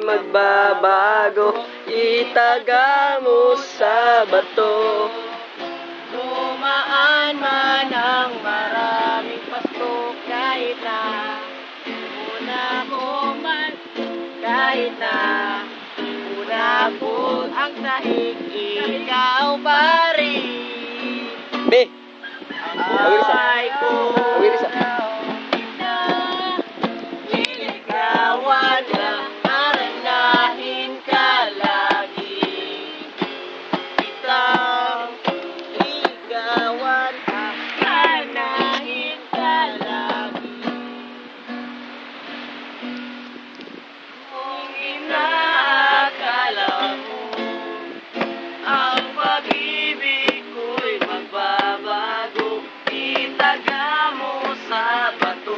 magbabago. Itaga mo sa bato. Dumaan man ang maraming pasto, kahit na una ko man, kahit na una po ang sahig, ikaw pa rin. Be! Ay ko Awir isa. na liligawan na maranahin ka lagi. Kitang ligawan na maranahin ka lagi. Kung inaakala mo ang pag-ibig ko'y magbabago, itaga mo sa bato.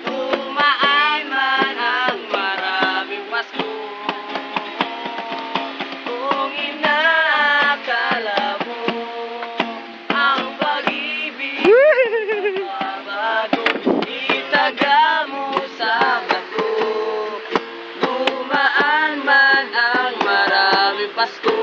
Dumaan man ang maraming pasko. Kung inaakala mo ang pag-ibig ko'y magbabago, itaga mo sa bato. Dumaan man ang maraming pasko.